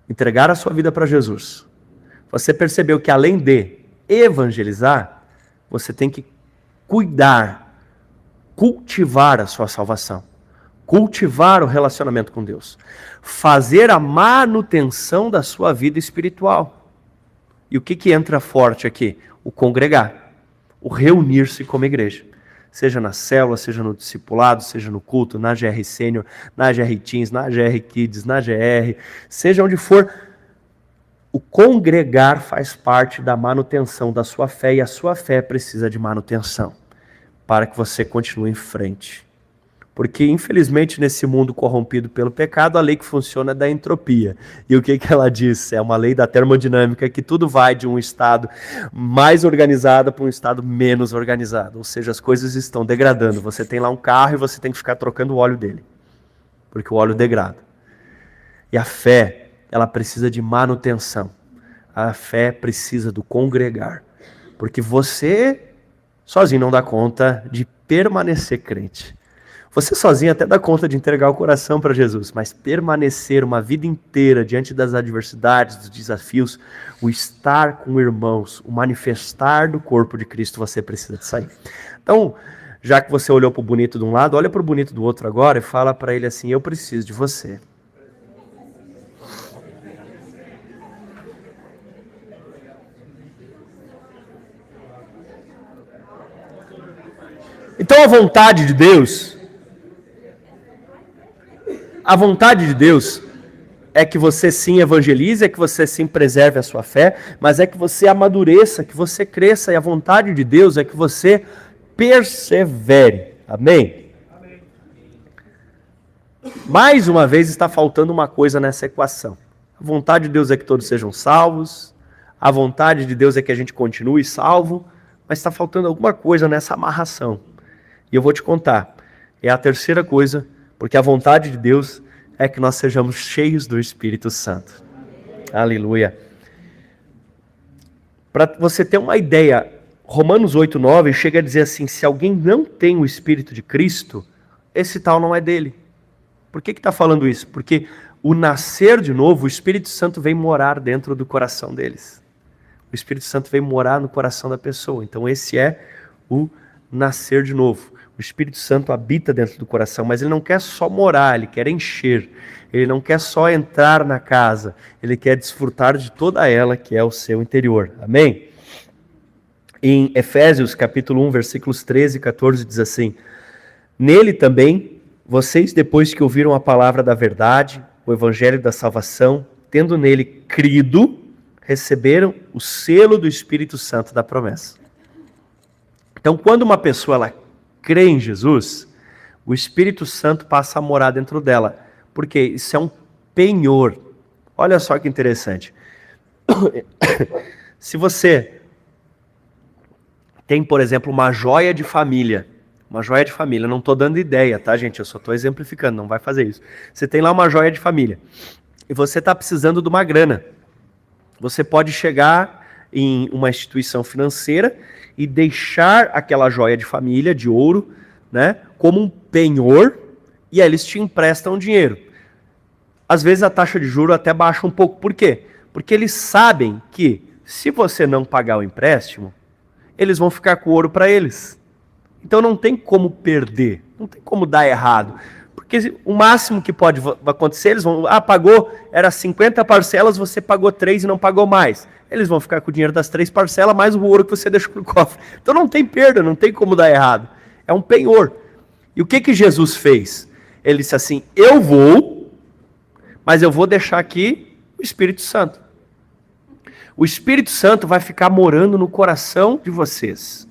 entregar a sua vida para Jesus, você percebeu que além de evangelizar, você tem que cuidar, cultivar a sua salvação, cultivar o relacionamento com Deus, fazer a manutenção da sua vida espiritual. E o que entra forte aqui? O congregar, o reunir-se como igreja. Seja na célula, seja no discipulado, seja no culto, na GR Sênior, na GR Teens, na GR Kids, na GR, seja onde for, o congregar faz parte da manutenção da sua fé e a sua fé precisa de manutenção para que você continue em frente. Porque, infelizmente, nesse mundo corrompido pelo pecado, a lei que funciona é da entropia. E o que ela diz? É uma lei da termodinâmica, que tudo vai de um estado mais organizado para um estado menos organizado. Ou seja, as coisas estão degradando. Você tem lá um carro e você tem que ficar trocando o óleo dele, porque o óleo degrada. E a fé, ela precisa de manutenção. A fé precisa do congregar. Porque você sozinho não dá conta de permanecer crente. Você sozinho até dá conta de entregar o coração para Jesus, mas permanecer uma vida inteira diante das adversidades, dos desafios, o estar com irmãos, o manifestar do corpo de Cristo, você precisa de sair. Então, já que você olhou para o bonito de um lado, olha para o bonito do outro agora e fala para ele assim: eu preciso de você. Então a vontade de Deus é que você sim evangelize, é que você sim preserve a sua fé, mas é que você amadureça, que você cresça, e a vontade de Deus é que você persevere. Amém? Amém. Mais uma vez está faltando uma coisa nessa equação. A vontade de Deus é que todos sejam salvos, a vontade de Deus é que a gente continue salvo, mas está faltando alguma coisa nessa amarração. E eu vou te contar, é a terceira coisa, porque a vontade de Deus é que nós sejamos cheios do Espírito Santo. Aleluia. Para você ter uma ideia, Romanos 8:9 chega a dizer assim: se alguém não tem o Espírito de Cristo, esse tal não é dele. Por que está falando isso? Porque o nascer de novo, o Espírito Santo vem morar dentro do coração deles. O Espírito Santo vem morar no coração da pessoa. Então esse é o nascer de novo. O Espírito Santo habita dentro do coração, mas ele não quer só morar, ele quer encher. Ele não quer só entrar na casa, ele quer desfrutar de toda ela, que é o seu interior. Amém? Em Efésios capítulo 1, versículos 13 e 14, diz assim: nele também, vocês, depois que ouviram a palavra da verdade, o evangelho da salvação, tendo nele crido, receberam o selo do Espírito Santo da promessa. Então, quando uma pessoa ela crê em Jesus, o Espírito Santo passa a morar dentro dela, porque isso é um penhor. Olha só que interessante. Se você tem, por exemplo, uma joia de família, não estou dando ideia, tá, gente? Eu só estou exemplificando, não vai fazer isso. Você tem lá uma joia de família e você está precisando de uma grana. Você pode chegar em uma instituição financeira e deixar aquela joia de família, de ouro, né, como um penhor, e aí eles te emprestam dinheiro. Às vezes a taxa de juros até baixa um pouco. Por quê? Porque eles sabem que, se você não pagar o empréstimo, eles vão ficar com o ouro para eles. Então não tem como perder, não tem como dar errado. Porque o máximo que pode acontecer, eles vão, pagou, era 50 parcelas, você pagou 3 e não pagou mais. Eles vão ficar com o dinheiro das 3 parcelas, mais o ouro que você deixou no cofre. Então não tem perda, não tem como dar errado. É um penhor. E o que Jesus fez? Ele disse assim: eu vou, mas eu vou deixar aqui o Espírito Santo. O Espírito Santo vai ficar morando no coração de vocês.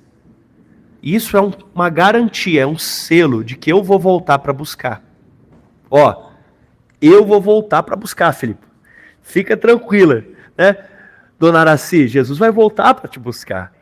Isso é uma garantia, é um selo de que eu vou voltar para buscar. Eu vou voltar para buscar, Filipe. Fica tranquila, né? Dona Araci, Jesus vai voltar para te buscar.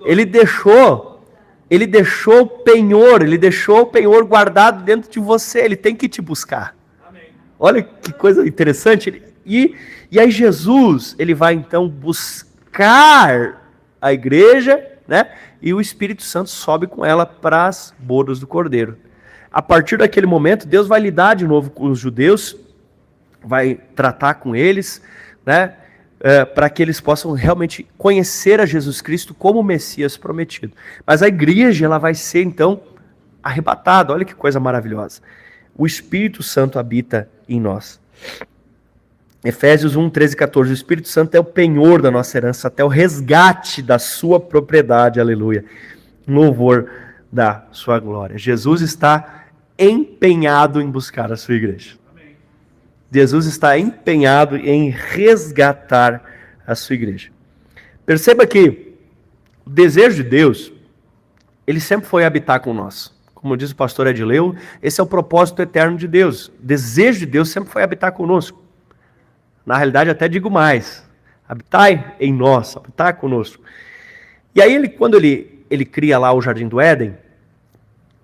Ele deixou Ele deixou o penhor guardado dentro de você, ele tem que te buscar. Amém. Olha que coisa interessante. E aí Jesus, ele vai então buscar a igreja, né? E o Espírito Santo sobe com ela para as bodas do Cordeiro. A partir daquele momento, Deus vai lidar de novo com os judeus, vai tratar com eles, né? Para que eles possam realmente conhecer a Jesus Cristo como o Messias prometido. Mas a igreja, ela vai ser então arrebatada. Olha que coisa maravilhosa. O Espírito Santo habita em nós. Efésios 1, 13 e 14. O Espírito Santo é o penhor da nossa herança, até o resgate da sua propriedade. Aleluia. Louvor da sua glória. Jesus está empenhado em buscar a sua igreja. Jesus está empenhado em resgatar a sua igreja. Perceba que o desejo de Deus, ele sempre foi habitar com nós. Como diz o pastor Edileu, esse é o propósito eterno de Deus. O desejo de Deus sempre foi habitar conosco. Na realidade, até digo mais. Habitai em nós, habitar conosco. E aí, quando ele cria lá o Jardim do Éden,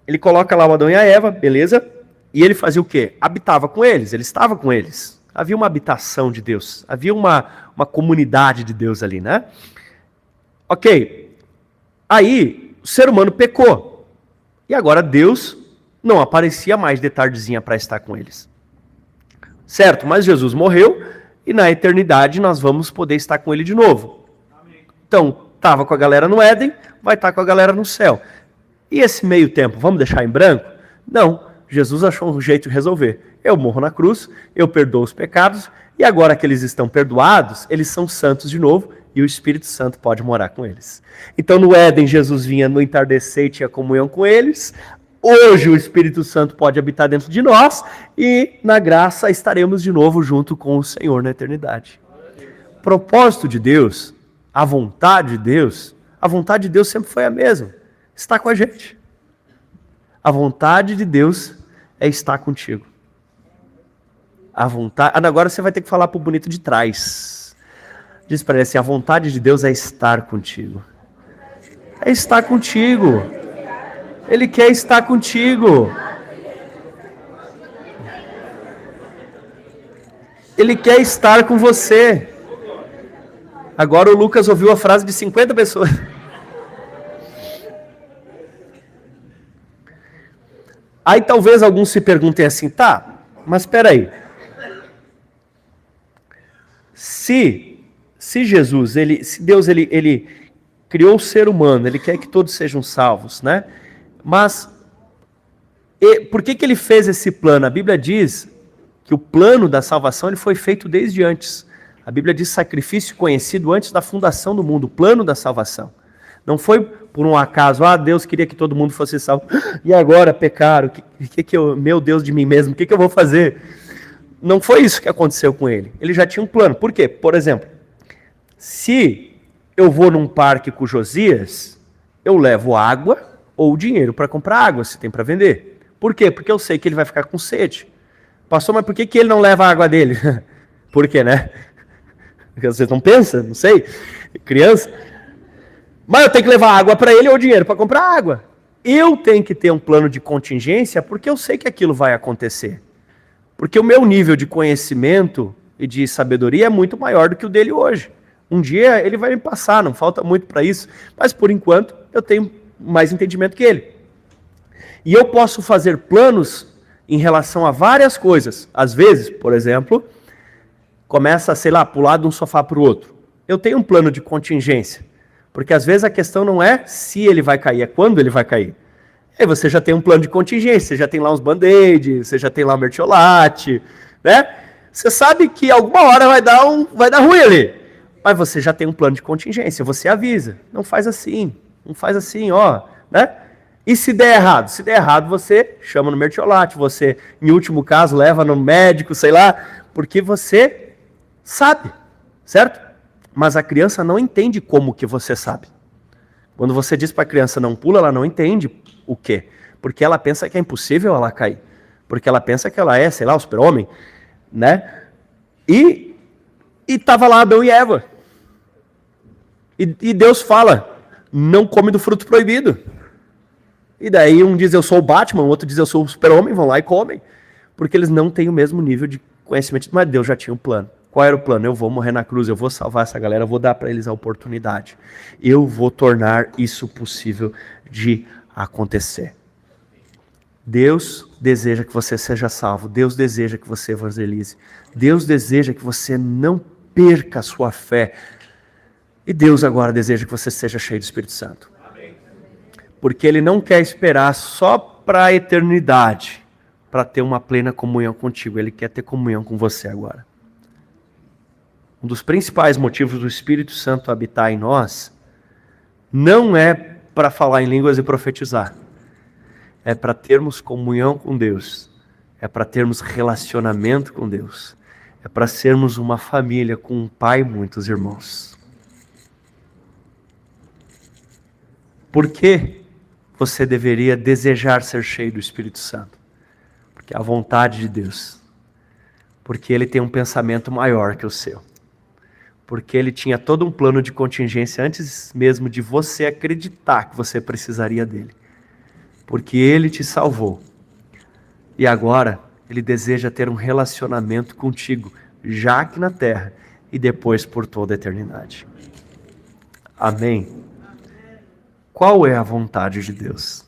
ele coloca lá o Adão e a Eva, beleza? E ele fazia o quê? Habitava com eles, ele estava com eles. Havia uma habitação de Deus, havia uma comunidade de Deus ali, né? Ok. Aí, o ser humano pecou. E agora Deus não aparecia mais de tardezinha para estar com eles. Certo, mas Jesus morreu e na eternidade nós vamos poder estar com ele de novo. Então, estava com a galera no Éden, vai estar com a galera no céu. E esse meio tempo, vamos deixar em branco? Não. Jesus achou um jeito de resolver. Eu morro na cruz, eu perdoo os pecados, e agora que eles estão perdoados, eles são santos de novo, e o Espírito Santo pode morar com eles. Então no Éden, Jesus vinha no entardecer e tinha comunhão com eles. Hoje o Espírito Santo pode habitar dentro de nós, e na graça estaremos de novo junto com o Senhor na eternidade. O propósito de Deus, a vontade de Deus sempre foi a mesma. Está com a gente. A vontade de Deus é estar contigo. A vontade. Agora você vai ter que falar pro bonito de trás. Diz para ele assim: a vontade de Deus é estar contigo. É estar contigo. Ele quer estar contigo. Ele quer estar com você. Agora o Lucas ouviu a frase de 50 pessoas. Aí talvez alguns se perguntem assim, tá, mas espera aí. Se Jesus, se Deus ele criou o ser humano, ele quer que todos sejam salvos, né? Mas por que ele fez esse plano? A Bíblia diz que o plano da salvação ele foi feito desde antes. A Bíblia diz sacrifício conhecido antes da fundação do mundo, o plano da salvação. Não foi por um acaso, Deus queria que todo mundo fosse salvo. E agora pecaram, meu Deus de mim mesmo, o que eu vou fazer? Não foi isso que aconteceu com ele. Ele já tinha um plano. Por quê? Por exemplo, se eu vou num parque com o Josias, eu levo água ou dinheiro para comprar água, se tem para vender. Por quê? Porque eu sei que ele vai ficar com sede. Pastor, mas por que ele não leva a água dele? Por quê, né? Vocês não pensam? Não sei. Criança. Mas eu tenho que levar água para ele ou dinheiro para comprar água. Eu tenho que ter um plano de contingência porque eu sei que aquilo vai acontecer. Porque o meu nível de conhecimento e de sabedoria é muito maior do que o dele hoje. Um dia ele vai me passar, não falta muito para isso. Mas por enquanto eu tenho mais entendimento que ele. E eu posso fazer planos em relação a várias coisas. Às vezes, por exemplo, começa, pular de um sofá para o outro. Eu tenho um plano de contingência. Porque às vezes a questão não é se ele vai cair, é quando ele vai cair. Aí você já tem um plano de contingência, você já tem lá uns band-aids, você já tem lá um mertiolate, né? Você sabe que alguma hora vai dar ruim ali. Mas você já tem um plano de contingência, você avisa. Não faz assim, né? E se der errado? Se der errado, você chama no mertiolate, você, em último caso, leva no médico, porque você sabe, certo? Mas a criança não entende como que você sabe. Quando você diz para a criança não pula, ela não entende o quê? Porque ela pensa que é impossível ela cair. Porque ela pensa que ela é, o super-homem, né? E estava lá Adão e Eva. E Deus fala, não come do fruto proibido. E daí um diz eu sou o Batman, o outro diz eu sou o Super-Homem, vão lá e comem. Porque eles não têm o mesmo nível de conhecimento. Mas Deus já tinha um plano. Qual era o plano? Eu vou morrer na cruz, eu vou salvar essa galera, eu vou dar para eles a oportunidade. Eu vou tornar isso possível de acontecer. Deus deseja que você seja salvo. Deus deseja que você evangelize. Deus deseja que você não perca a sua fé. E Deus agora deseja que você seja cheio do Espírito Santo. Porque Ele não quer esperar só para a eternidade para ter uma plena comunhão contigo. Ele quer ter comunhão com você agora. Um dos principais motivos do Espírito Santo habitar em nós não é para falar em línguas e profetizar. É para termos comunhão com Deus. É para termos relacionamento com Deus. É para sermos uma família com um pai e muitos irmãos. Por que você deveria desejar ser cheio do Espírito Santo? Porque é a vontade de Deus. Porque Ele tem um pensamento maior que o seu. Porque Ele tinha todo um plano de contingência antes mesmo de você acreditar que você precisaria dele. Porque Ele te salvou. E agora Ele deseja ter um relacionamento contigo, já aqui na terra e depois por toda a eternidade. Amém? Qual é a vontade de Deus?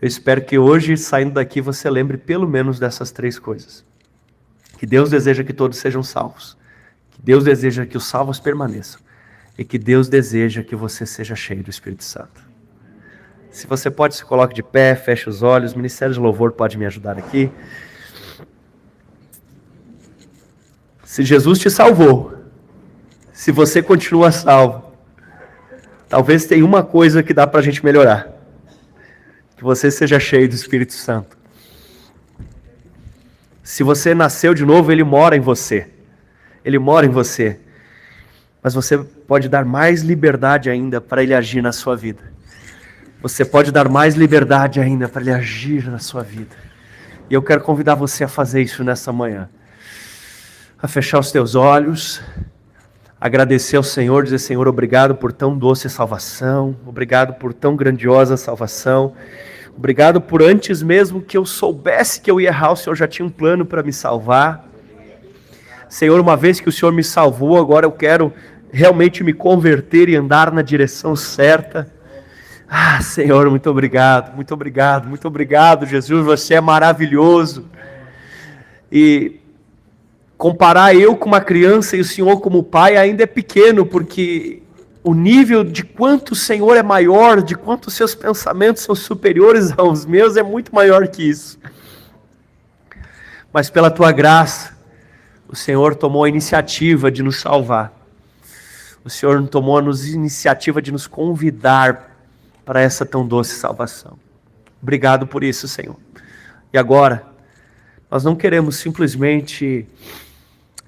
Eu espero que hoje, saindo daqui, você lembre pelo menos dessas 3 coisas. Que Deus deseja que todos sejam salvos. Que Deus deseja que os salvos permaneçam. E que Deus deseja que você seja cheio do Espírito Santo. Se você pode, se coloque de pé, feche os olhos. O Ministério de Louvor pode me ajudar aqui. Se Jesus te salvou, se você continua salvo, talvez tenha uma coisa que dá para a gente melhorar. Que você seja cheio do Espírito Santo. Se você nasceu de novo, Ele mora em você. Ele mora em você. Mas você pode dar mais liberdade ainda para Ele agir na sua vida. Você pode dar mais liberdade ainda para Ele agir na sua vida. E eu quero convidar você a fazer isso nessa manhã. A fechar os teus olhos. Agradecer ao Senhor, dizer, Senhor, obrigado por tão doce salvação, obrigado por tão grandiosa salvação, obrigado por antes mesmo que eu soubesse que eu ia errar, o Senhor já tinha um plano para me salvar. Senhor, uma vez que o Senhor me salvou, agora eu quero realmente me converter e andar na direção certa. Ah, Senhor, muito obrigado, muito obrigado, muito obrigado, Jesus, você é maravilhoso. E comparar eu com uma criança e o Senhor como pai ainda é pequeno, porque o nível de quanto o Senhor é maior, de quanto os seus pensamentos são superiores aos meus, é muito maior que isso. Mas pela tua graça, o Senhor tomou a iniciativa de nos salvar. O Senhor tomou a iniciativa de nos convidar para essa tão doce salvação. Obrigado por isso, Senhor. E agora, nós não queremos simplesmente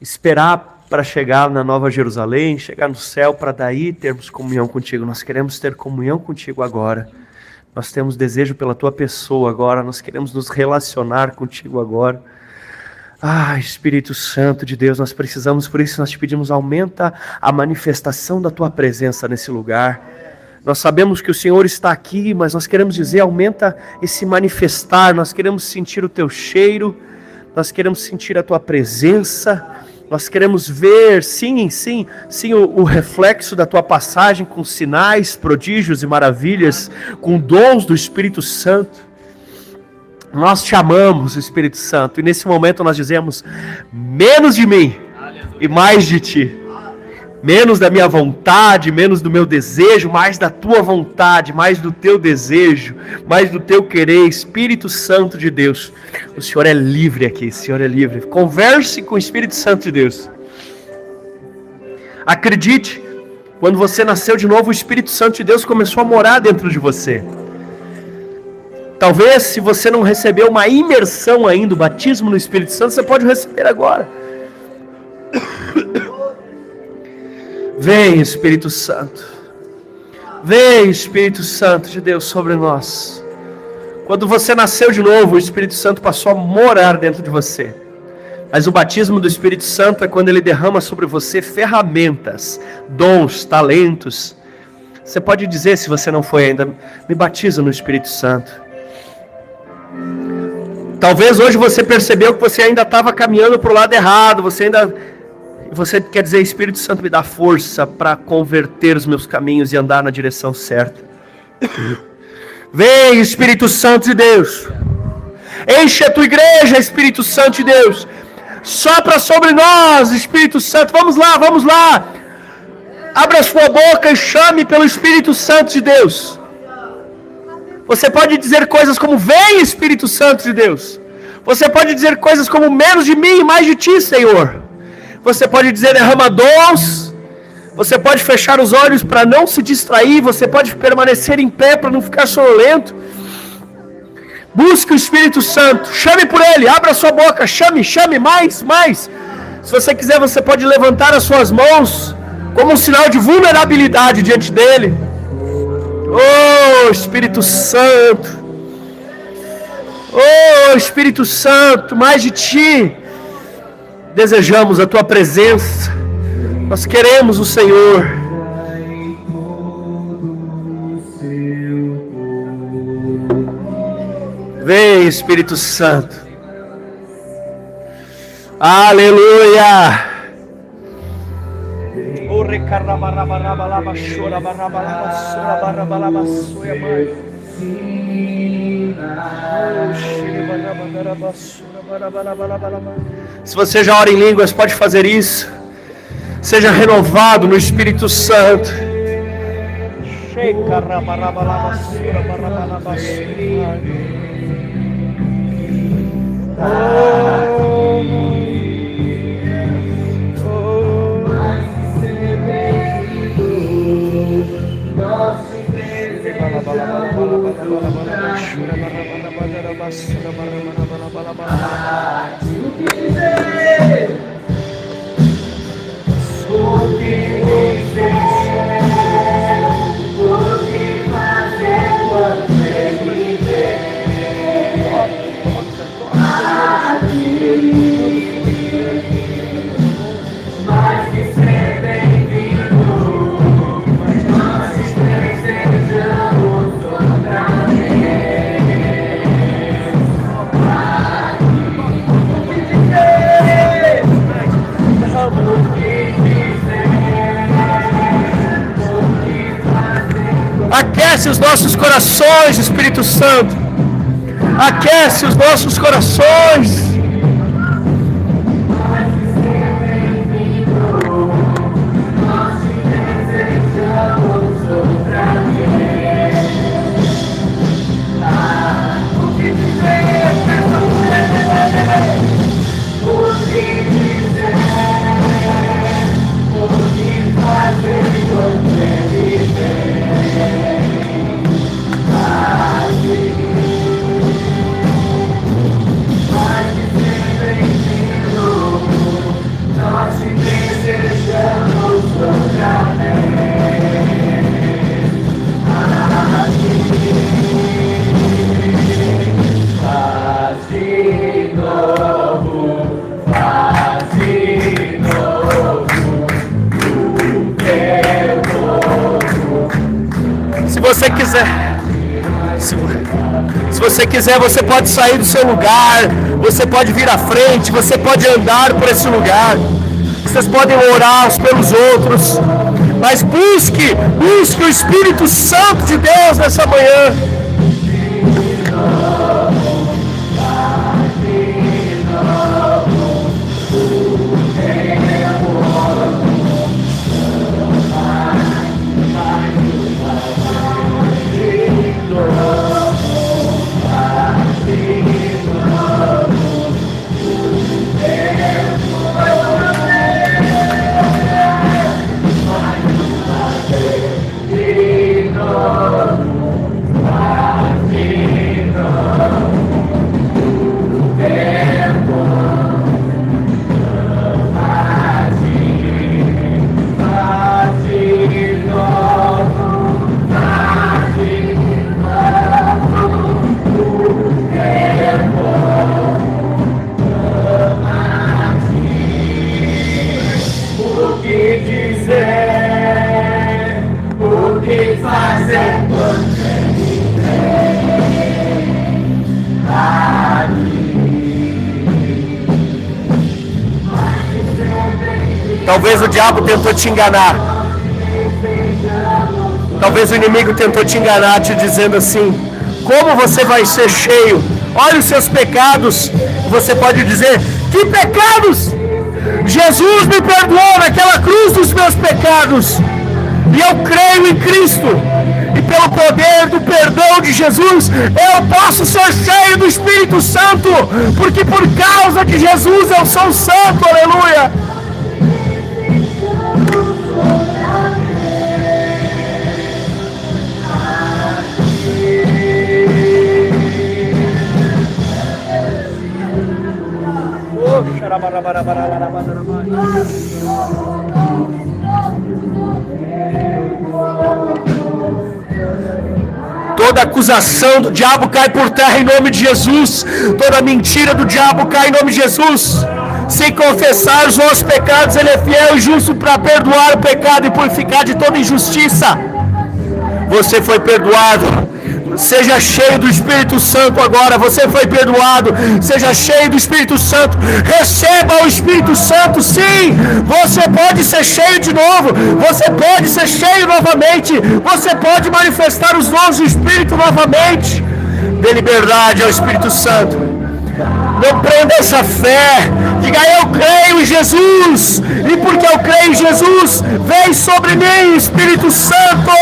esperar para chegar na Nova Jerusalém, chegar no céu, para daí termos comunhão contigo. Nós queremos ter comunhão contigo agora. Nós temos desejo pela tua pessoa agora. Nós queremos nos relacionar contigo agora. Ah, Espírito Santo de Deus, nós precisamos, por isso nós te pedimos, aumenta a manifestação da tua presença nesse lugar. Nós sabemos que o Senhor está aqui, mas nós queremos dizer, aumenta esse manifestar. Nós queremos sentir o teu cheiro. Nós queremos sentir a tua presença. Nós queremos ver, sim, o reflexo da tua passagem com sinais, prodígios e maravilhas, com dons do Espírito Santo. Nós te amamos, Espírito Santo, e nesse momento nós dizemos, menos de mim e mais de ti. Menos da minha vontade, menos do meu desejo, mais da tua vontade, mais do teu desejo, mais do teu querer. Espírito Santo de Deus, o Senhor é livre aqui, o Senhor é livre. Converse com o Espírito Santo de Deus. Acredite, quando você nasceu de novo, o Espírito Santo de Deus começou a morar dentro de você. Talvez, se você não recebeu uma imersão ainda, o batismo no Espírito Santo, você pode receber agora. Vem, Espírito Santo. Vem, Espírito Santo de Deus sobre nós. Quando você nasceu de novo, o Espírito Santo passou a morar dentro de você. Mas o batismo do Espírito Santo é quando ele derrama sobre você ferramentas, dons, talentos. Você pode dizer, se você não foi ainda, me batiza no Espírito Santo. Talvez hoje você percebeu que você ainda estava caminhando para o lado errado, você quer dizer, Espírito Santo, me dá força para converter os meus caminhos e andar na direção certa. Vem, Espírito Santo de Deus. Enche a tua igreja, Espírito Santo de Deus. Sopra sobre nós, Espírito Santo. Vamos lá, vamos lá. Abra a sua boca e chame pelo Espírito Santo de Deus. Você pode dizer coisas como: vem, Espírito Santo de Deus. Você pode dizer coisas como: menos de mim e mais de ti, Senhor. Você pode dizer: derrama dons. Você pode fechar os olhos para não se distrair. Você pode permanecer em pé para não ficar sonolento. Busque o Espírito Santo. Chame por Ele. Abra a sua boca. Chame, chame mais, mais. Se você quiser, você pode levantar as suas mãos como um sinal de vulnerabilidade diante dEle. Oh, Espírito Santo. Oh, Espírito Santo, mais de Ti. Desejamos a Tua presença. Nós queremos o Senhor. Vem, Espírito Santo. Aleluia. Se você já ora em línguas, pode fazer isso. Seja renovado no Espírito Santo. Aquece os nossos corações, Espírito Santo. Aquece os nossos corações. Se você quiser, você pode sair do seu lugar, você pode vir à frente, você pode andar por esse lugar. Vocês podem orar uns pelos outros, mas busque o Espírito Santo de Deus nessa manhã. Talvez o diabo tentou te enganar. Talvez o inimigo tentou te enganar, te dizendo assim: como você vai ser cheio? Olha os seus pecados. Você pode dizer: que pecados? Jesus me perdoou naquela cruz dos meus pecados. E eu creio em Cristo. E pelo poder do perdão de Jesus, eu posso ser cheio do Espírito Santo. Porque por causa de Jesus eu sou santo. Aleluia. Toda acusação do diabo cai por terra em nome de Jesus. Toda mentira do diabo cai em nome de Jesus. Se confessar os vossos pecados, Ele é fiel e justo para perdoar o pecado e purificar de toda injustiça. Você foi perdoado. Seja cheio do Espírito Santo agora. Você foi perdoado. Seja cheio do Espírito Santo. Receba o Espírito Santo. Sim, você pode ser cheio de novo. Você pode ser cheio novamente. Você pode manifestar os dons do Espírito novamente. Dê liberdade ao Espírito Santo. Não prenda essa fé. Diga: eu creio em Jesus. E porque eu creio em Jesus, vem sobre mim, Espírito Santo.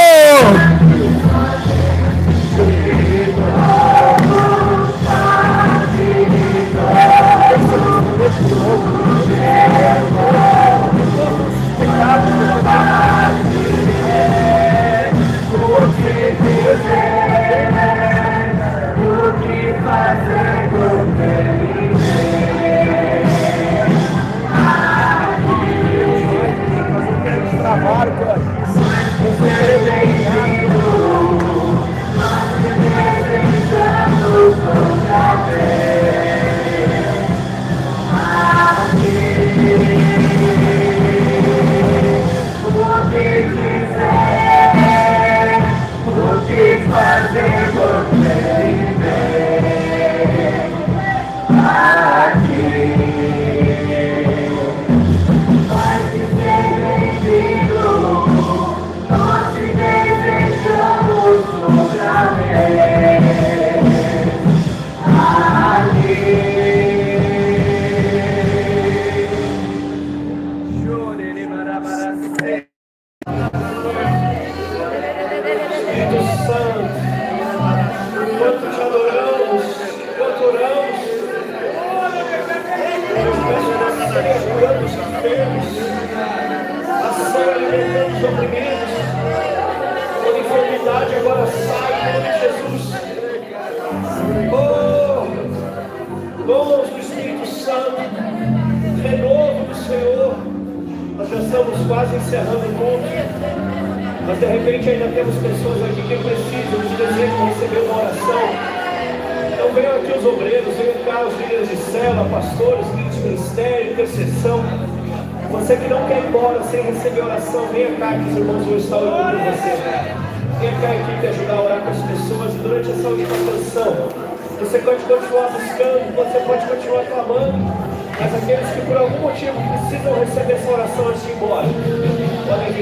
Dons do Espírito Santo, renovo do Senhor. Nós já estamos quase encerrando o culto, mas de repente ainda temos pessoas aqui que precisam, que desejam receber uma oração. Então venham aqui os obreiros, venham cá os líderes de célula, pastores, líderes de ministério, intercessão. Você que não quer ir embora sem receber oração, venha cá que os irmãos vão estar orando por você. Venha cá a equipe ajudar a orar com as pessoas e durante essa última canção. Você pode continuar buscando, você pode continuar clamando, mas aqueles que por algum motivo precisam receber essa oração antes de ir embora, podem vir.